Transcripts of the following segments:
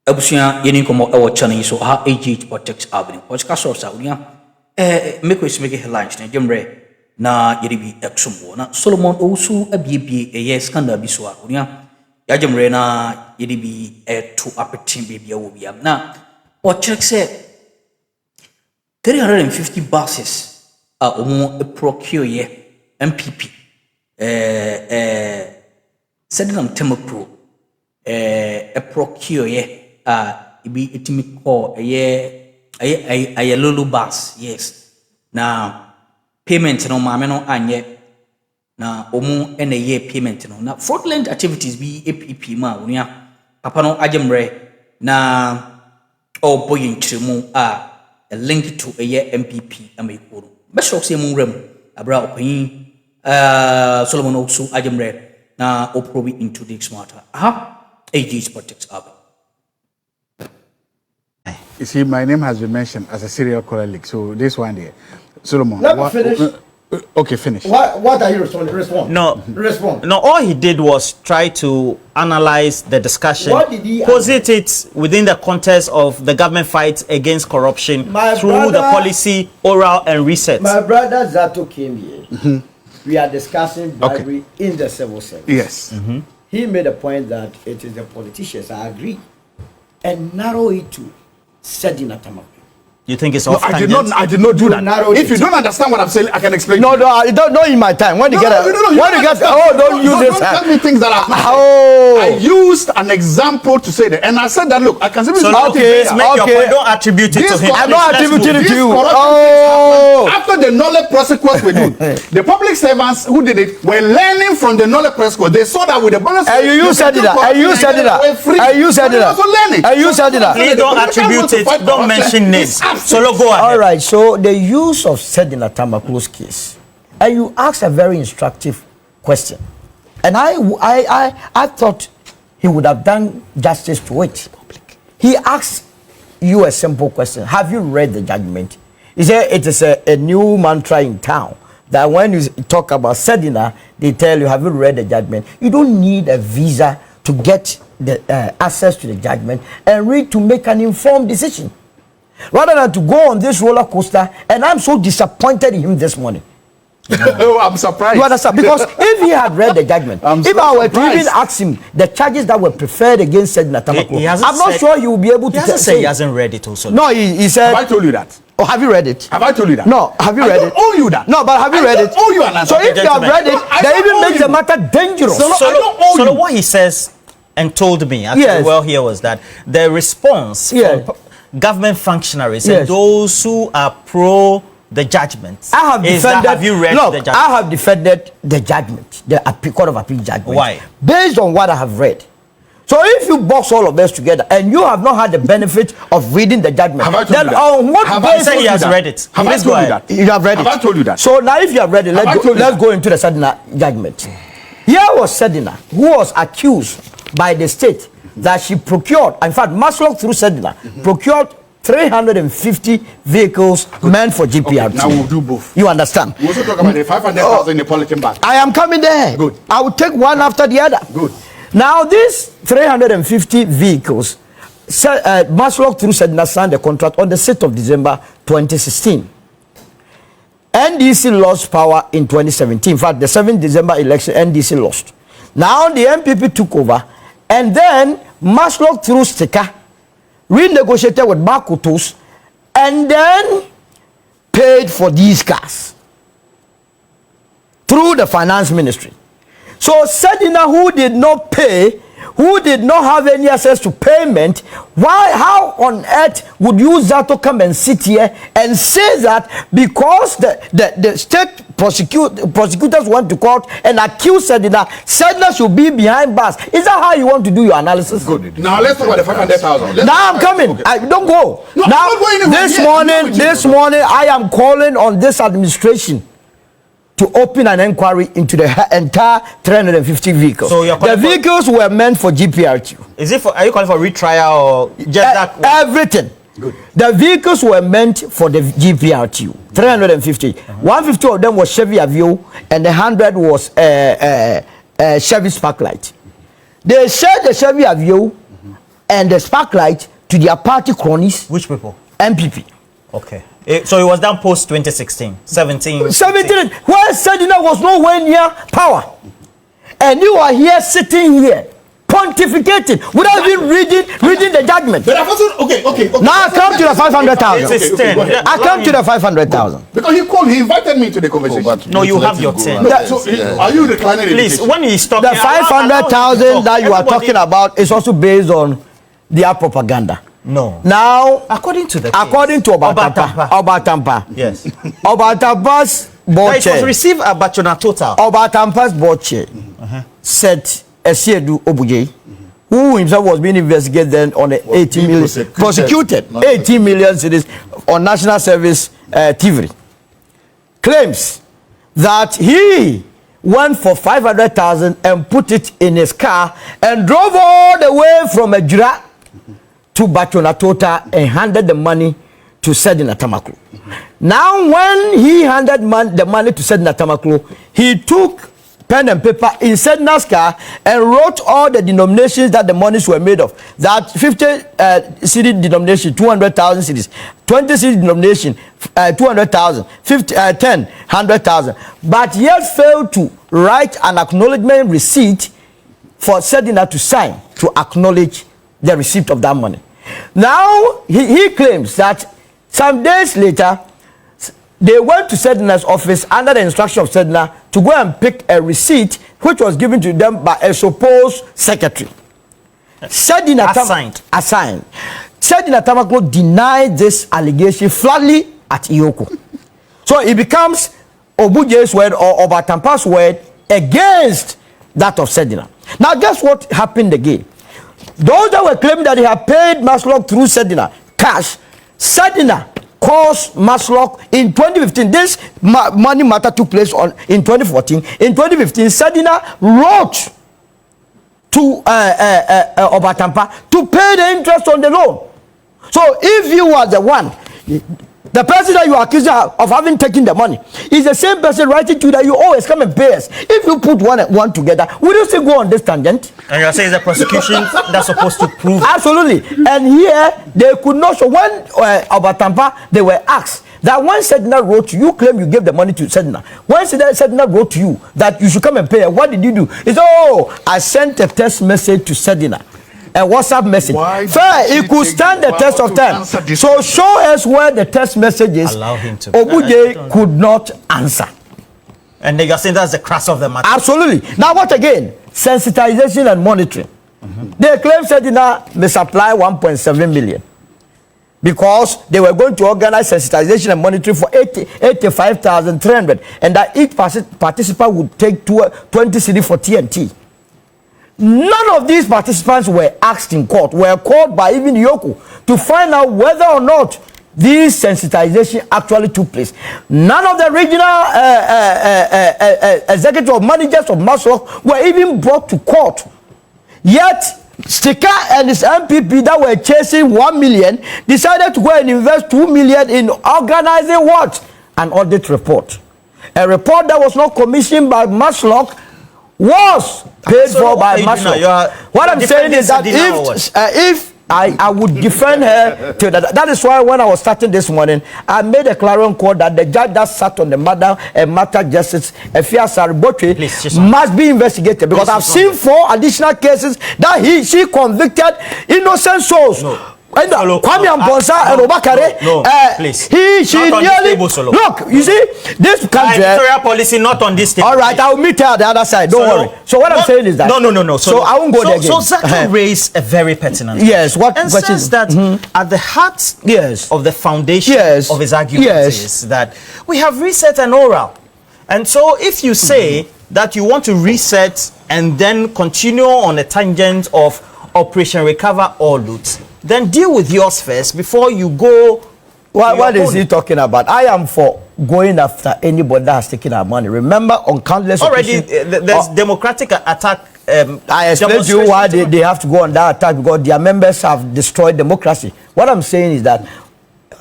Abusia yeni komo ewo channel so ha AG Protect Avenue. Podcast source audia. Make we make headlines na jemre na yeribi exumbo na Solomon Owusu abie scandal bi so audia. Ya jemre na yeribi to apetin baby awobia. Na o check say 350 buses omo procure ye MPP. Sedina Temple procure ye ibi itimi call a lulu bus, yes. Now payment no mama no anye na omu ene ye payment no na fraudulent activities be APP ma unia papa no ajemre na o boyin chiremu a link to a ye MPP amekuru be shock say mu rem abra opin Solomon Owusu ajemre na o probe into this matter AG Protect Up. You see, my name has been mentioned as a serial colleague, so this one there. Solomon. Let me finish. Okay, finish. What are you responding? Respond. No. Respond. No, all he did was try to analyze the discussion, What did he posit it within the context of the government fight against corruption through the policy, oral and research. My brother Zato came here. We are discussing bribery in the civil service. Yes. He made a point that it is the politicians, I agree, and narrow it to Sedina Tamaku. You think it's No, off I did tangent? not do that. narrowed If you it. don't understand what I'm saying, I can explain. No, don't in my time. When you get don't use this. Tell me things that are. I used an example to say that, and I said that. Look, I can simply So say, please make your point. Don't attribute it to him. I'm not attributing it to you. After the knowledge prosecutors were doing, the public servants who did it were learning from the knowledge prosecutors. They saw that with the bonus. And you said it. And you said it. And you said it. Also learning. And you said it. Please don't attribute it. Don't mention names. So go ahead. All right. So the use of Sedina Tamaku's case, and you asked a very instructive question, and I thought he would have done justice to it. He asked you a simple question: have you read the judgment? He said it is a new mantra in town that when you talk about Sedina, they tell you, have you read the judgment? You don't need a visa to get the access to the judgment and read to make an informed decision. Rather than to go on this roller coaster, and I'm so disappointed in him this morning. Oh, I'm surprised. You understand? Because if he had read the judgment, if I were to even ask him the charges that were preferred against Sedina Tamaku, I'm not sure he will be able to say he hasn't read it also. No, he said. Have I told you that? Oh, have you read it? Have I told you that? No, have you read it? I don't owe you that. No, but have you read it? I don't owe you an answer. So if you have read it, that even makes the matter dangerous. So what he says and told me, actually, well, here was that the response from government functionaries and those who are pro the judgment have you read the judgment? I have defended the judgment, the Court of Appeal judgment. Why? Based on what I have read. So if you box all of us together and you have not had the benefit of reading the judgment, then on what basis he has read it? Have I told you that? You have read it. Have I told you that? So now if you have read it, let's go into the Sedina judgment. Here was Sedina, who was accused by the state that she procured, in fact, Maslow through Sedina, procured 350 vehicles meant for GPRT. Okay, now we'll do both. You understand? We also talk about the 500,000 in the polythene bag. I am coming there. Good. I will take one after the other. Good. Now, these 350 vehicles, Maslow through Sedina signed the contract on the 6th of December 2016. NDC lost power in 2017. In fact, the 7th December election, NDC lost. Now, the MPP took over, and then Maslow through Sticker renegotiated with Bakutos and then paid for these cars through the finance ministry. So Sedina, who did not pay, who did not have any access to payment, how on earth would you Zato come and sit here and say that because the state prosecutors went to court and accused Sedina should be behind bars? Is that how you want to do your analysis? Good. Now let's talk about the 500,000. Now I'm coming. Okay. Don't go. No, now this morning I am calling on this administration to open an inquiry into the entire 350 vehicles. So the vehicles were meant for GPRT. Are you calling for retrial or just that? Everything. Good. The vehicles were meant for the GPRT. 350. 150 of them was Chevy Aveo and 100 was Chevy Sparklight. They shared the Chevy Aveo and the sparklight to their party cronies. Which people? MPP. Okay. So it was done post 2016, 17. Where Sedina was nowhere near power. And you are here sitting here pontificating without even reading the judgment. But I've also, okay. Now I come to the 500,000. Okay, I come to the 500,000. Because he invited me to the conversation. No, you have your 10. Are you declining it? Please, when he's talking, the 500,000 that you are talking about is also based on their propaganda. No. Now, according to Obatampa. Yes. Obatampa's board chair. It was received a Bachona total. Obatampa's board chair said Esiedu Obuje, who himself was being investigated then on the 18 million prosecuted 18 million cedis on national service TV, claims that he went for 500,000 and put it in his car and drove all the way from Ejura to Bachona Tota and handed the money to Sedina Tamaklo. Now, when he handed the money to Sedina Tamaklo, he took pen and paper in Sedina's car and wrote all the denominations that the monies were made of. That 50 cedi denomination, 200,000 cedis, 20 cedi denomination, 200,000, 50, 10, 100,000, but yet failed to write an acknowledgement receipt for Sedina to sign to acknowledge the receipt of that money. Now, he claims that some days later, they went to Sedina's office under the instruction of Sedina to go and pick a receipt which was given to them by a supposed secretary. Sedina assigned. Sedina Tamaklo denied this allegation flatly at EOCO. So it becomes Obuje's word or Obatampa's word against that of Sedina. Now, guess what happened again? Those that were claiming that they had paid Maslock through Sedina cash, Sedina caused Maslock in 2015. This money matter took place in 2014. In 2015, Sedina wrote to Obatampa to pay the interest on the loan. So if you are the one, the person that you are accusing of having taken the money is the same person writing to you that you always come and pay us. If you put one and one together, will you still go on this tangent? And you're saying the prosecution that's supposed to prove? Absolutely. And here they could not show. When Obatampa, they were asked that when Sedina wrote to you, you claim you gave the money to Sedina. When Sedina wrote to you that you should come and pay, what did you do? He said, oh, I sent a text message to Sedina. A WhatsApp message. Fair, he could stand the test of time. So show us where the text message is. Allow him to. Obuje could not answer. And you're saying that's the crux of the matter. Absolutely. Now what again? Sensitization and monitoring. They claim Sedina misapply 1.7 million because they were going to organize sensitization and monitoring for 85,300, and that each participant would take 20 cedi for TNT. None of these participants were asked in court, were called by even EOCO to find out whether or not these sensitization actually took place. None of the regional executive managers of Maslock were even brought to court. Yet, Sticker and his MPP that were chasing 1 million decided to go and invest 2 million in organizing what? An audit report. A report that was not commissioned by Maslock was paid for by Maslock. What I'm saying is that if I would defend her to that is why when I was starting this morning, I made a clarion call that the judge that sat on the matter Justice Efia Saribotwe must be investigated, because I've seen 4 additional cases that she convicted innocent souls. Kwame Amponsa and Obakare, she nearly look. You see, this country editorial policy not on this thing. All right, I'll meet her at the other side. Don't worry. So what I'm saying is that no. So I won't go there again. So Zaki raised a very pertinent. Yes. What and question? Says that at the heart of the foundation of his argument is that we have reset and oral, and so if you say that you want to reset and then continue on a tangent of Operation Recover or Loot, then deal with yours first before you go. What is he talking about? I am for going after anybody that has taken our money. Remember, on countless occasions, there's democratic attack. I explained to you why they have to go on that attack, because their members have destroyed democracy. What I'm saying is that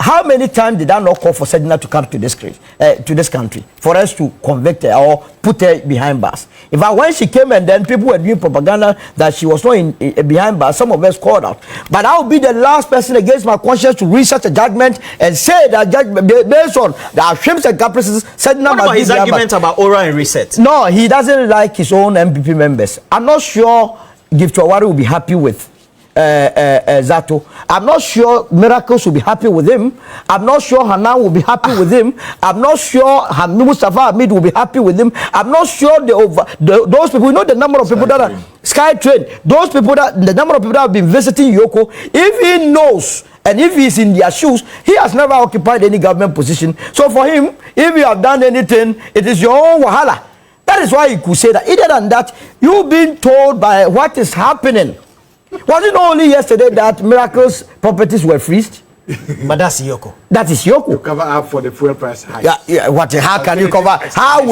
how many times did I not call for Sedina to come to this country for us to convict her or put her behind bars? In fact, when she came and then people were doing propaganda that she was not behind bars, some of us called out. But I will be the last person against my conscience to read such a judgment and say that judgment based on the whims and caprices. What about his argument about oral and reset? No, he doesn't like his own MPP members. I'm not sure Gift Owari will be happy with Zato. I'm not sure Miracles will be happy with him. I'm not sure Hanan will be happy with him. I'm not sure Mustafa Hamid will be happy with him. I'm not sure those people, you know the number of people that are SkyTrain, those people the number of people that have been visiting EOCO, if he knows and if he's in their shoes, he has never occupied any government position. So for him, if you have done anything, it is your own wahala. That is why he could say that. Other than that, you've been told by what is happening. Was it only yesterday that Miracle's properties were freezed? But that's EOCO. That is EOCO. To cover up for the fuel price hike. Yeah. How can you cover? How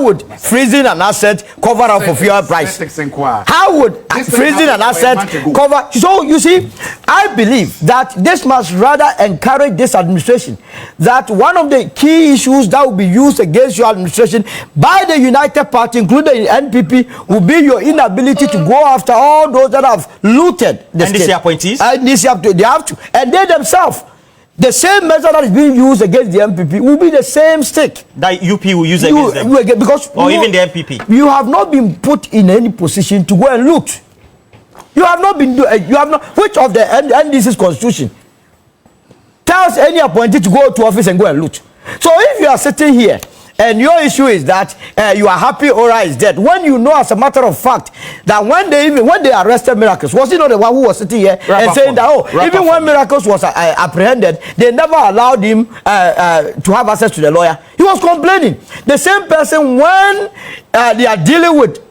would freezing an asset cover up for fuel price? How would freezing an asset cover? So you see, I believe that this must rather encourage this administration. That one of the key issues that will be used against your administration by the United Party, including the NPP, will be your inability to go after all those that have looted the state. And these appointees? And they have to, and they themselves. The same measure that is being used against the MPP will be the same stick that UP will use against them, because even the MPP. You have not been put in any position to go and loot. You have not been. You have not. Which of the NDC's constitution tells any appointee to go to office and go and loot? So if you are sitting here and your issue is that you are happy Ora is dead, when you know as a matter of fact that when they arrested Miracles, was he not the one who was sitting here and saying that even when Miracles was apprehended, they never allowed him to have access to the lawyer? He was complaining. The same person when they are dealing with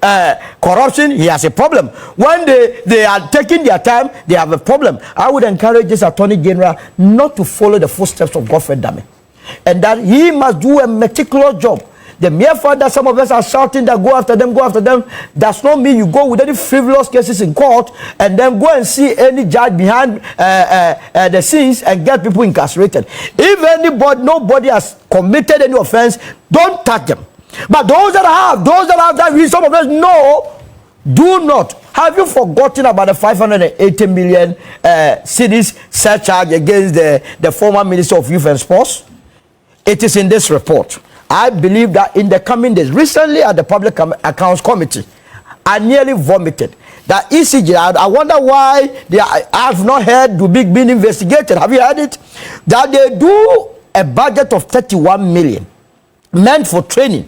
corruption, he has a problem. When they are taking their time, they have a problem. I would encourage this Attorney General not to follow the footsteps of Godfrey Dame, and that he must do a meticulous job. The mere fact that some of us are shouting that go after them, does not mean you go with any frivolous cases in court and then go and see any judge behind the scenes and get people incarcerated. If nobody has committed any offense, don't touch them. But those that have that, some of us know, do not. Have you forgotten about the 580 million cedis surcharge against the former Minister of Youth and Sports? It is in this report. I believe that in the coming days, recently at the Public Accounts Committee, I nearly vomited. That ECG, I wonder why I have not heard the big being investigated. Have you heard it? That they do a budget of 31 million meant for training,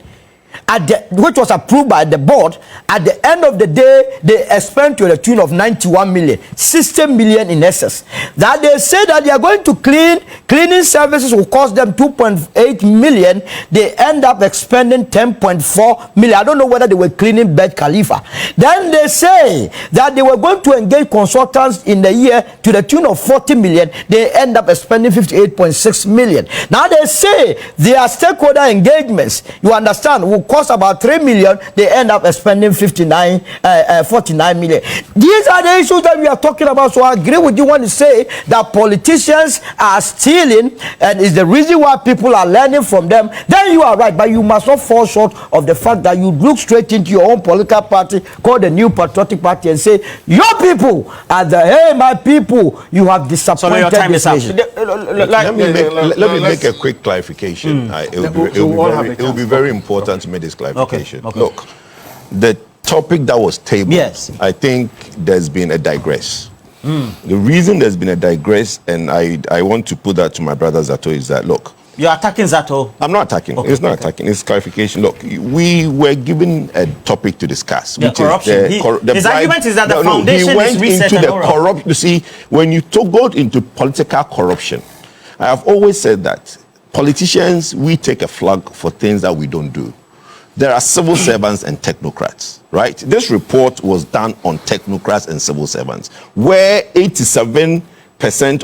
which was approved by the board. At the end of the day, they spent to the tune of 91 million, 60 million in excess. That they say that they are going to cleaning services will cost them 2.8 million. They end up expending 10.4 million. I don't know whether they were cleaning Burj Khalifa. Then they say that they were going to engage consultants in the year to the tune of 40 million. They end up spending 58.6 million. Now they say their stakeholder engagements, you understand, will cost about 3 million. They end up spending 49 million. These are the issues that we are talking about. So I agree with you when you say that politicians are stealing and is the reason why people are learning from them. Then you are right, but you must not fall short of the fact that you look straight into your own political party called the New Patriotic Party and say your people are hey, my people, you have disappointed your time this nation. Let me make a quick clarification. It will be very important to make this clarification. Okay. Look, the topic that was tabled, yes, I think there's been a digress. The reason there's been a digress, and I want to put that to my brother Zato, is that, look, you're attacking Zato. I'm not attacking. Okay, it's not attacking. It's clarification. Look, we were given a topic to discuss, which corruption. is his argument is that the foundation he went is reset into the corruption. You see, when you go into political corruption, I have always said that politicians, we take a flag for things that we don't do. There are civil servants and technocrats, right? This report was done on technocrats and civil servants, where 87%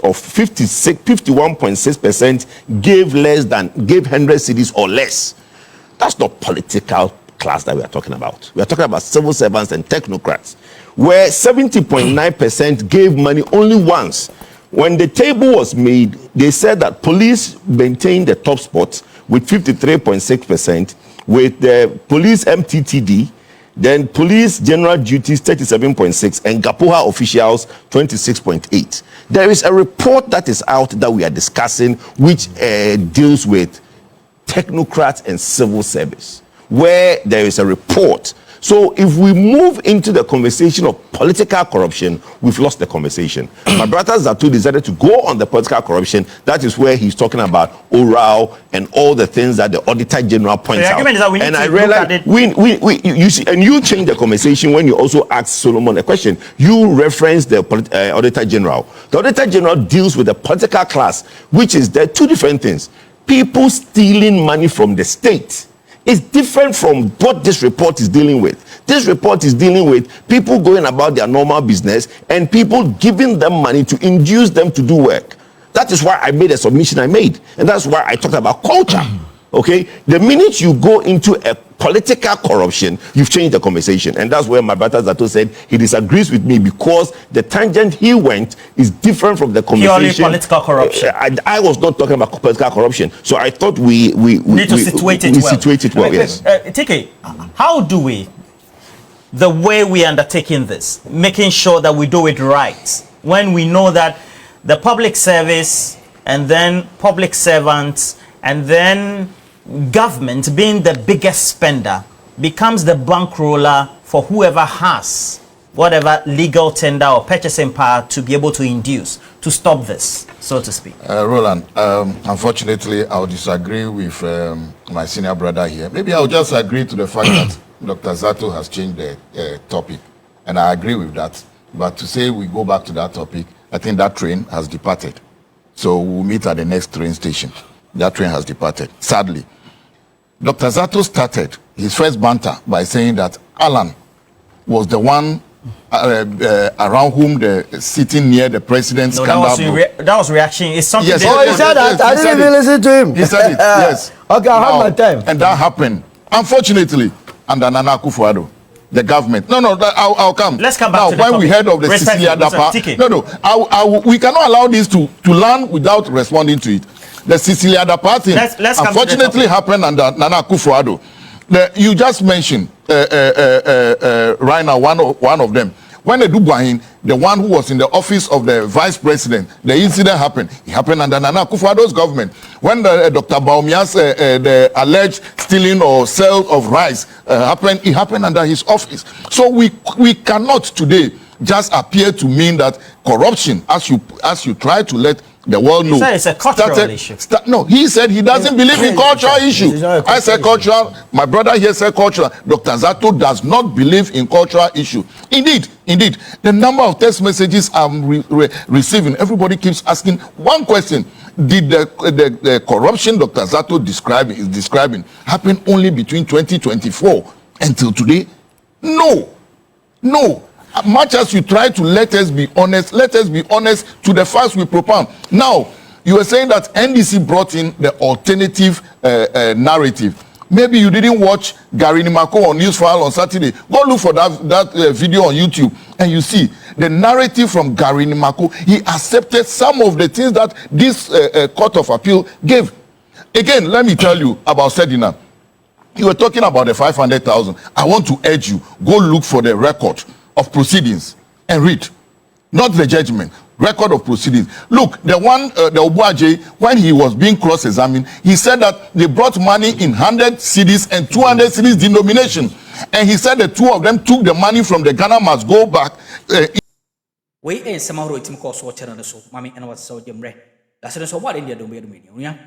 of 51.6% gave 100 cedis or less. That's not political class that we are talking about. We are talking about civil servants and technocrats, where 70.9% gave money only once. when the table was made, they said that police maintained the top spot with 53.6%, with the police MTTD, then police general duties 37.6%, and Gapoha officials 26.8%. There is a report that is out that we are discussing, which deals with technocrats and civil service, where there is a report. So if we move into the conversation of political corruption, we've lost the conversation. My brother Zato decided to go on the political corruption. That is where he's talking about oral and all the things that the Auditor General points out. And I realized you see, and you change the conversation when you also ask Solomon a question. You reference the Auditor General. The Auditor General deals with the political class, which is there two different things. People stealing money from the state. It's different from what this report is dealing with. This report is dealing with people going about their normal business and people giving them money to induce them to do work. That is why I made a submission I made. And that's why I talked about culture. Okay? The minute you go into a political corruption, you've changed the conversation. And that's where my brother Zato said he disagrees with me because the tangent he went is different from the conversation. Purely political corruption. I was not talking about political corruption. So I thought we need to situate it well. Yes. TK, how do we, the way we are undertaking this, making sure that we do it right, when we know that the public service and then public servants and then government being the biggest spender becomes the bankroller for whoever has whatever legal tender or purchasing power to be able to induce, to stop this, so to speak? Roland, unfortunately, I'll disagree with my senior brother here. Maybe I'll just agree to the fact that Dr. Zato has changed the topic, and I agree with that. But to say we go back to that topic, I think that train has departed. So we'll meet at the next train station. That train has departed, sadly. Dr. Zato started his first banter by saying that Alan was the one around whom sitting near the president's scandal. That was reaction. It's something. Yes, he said that. I didn't even listen to him. He said it. Yes. Okay, I have my time. And that happened, unfortunately, under Nana Akufo-Addo, the government. No, I'll come. Let's come back now, to the when topic. we heard of the Sicily Adapa, we cannot allow this to land without responding to it. The Sicily Adapa thing, unfortunately, happened under Nana Akufo-Addo. You just mentioned right now one of them. When the Dubuahin, the one who was in the office of the vice president, the incident happened. It happened under Nana Akufo-Addo's government. When Dr. Baumia's the alleged stealing or sale of rice happened, it happened under his office. So we cannot today just appear to mean that corruption, as you try to let the world know. He said it's a cultural issue. No, he said he doesn't believe in cultural issue. I said cultural. My brother here said cultural. Dr. Zato does not believe in cultural issue. Indeed, the number of text messages I'm receiving, everybody keeps asking one question. Did the corruption Dr. Zato is describing happen only between 2024 until today? No. Much as you try to let us be honest to the facts we propound. Now, you were saying that NDC brought in the alternative narrative. Maybe you didn't watch Gary Nimako on Newsfile on Saturday. Go look for that video on YouTube and you see the narrative from Gary Nimako. He accepted some of the things that this Court of Appeal gave. Again, let me tell you about Sedina. You were talking about the 500,000. I want to urge you, go look for the record of proceedings and read, not the judgment, record of proceedings. Look, the one, the Obuaje, when he was being cross-examined, he said that they brought money in 100 cedis and 200 cedis denomination. And he said the two of them took the money from the Ghana must go back. We ain't somehow wrote him cause what channel so, Mammy and what's so Jim Ray. That's so what India don't be a medium, yeah?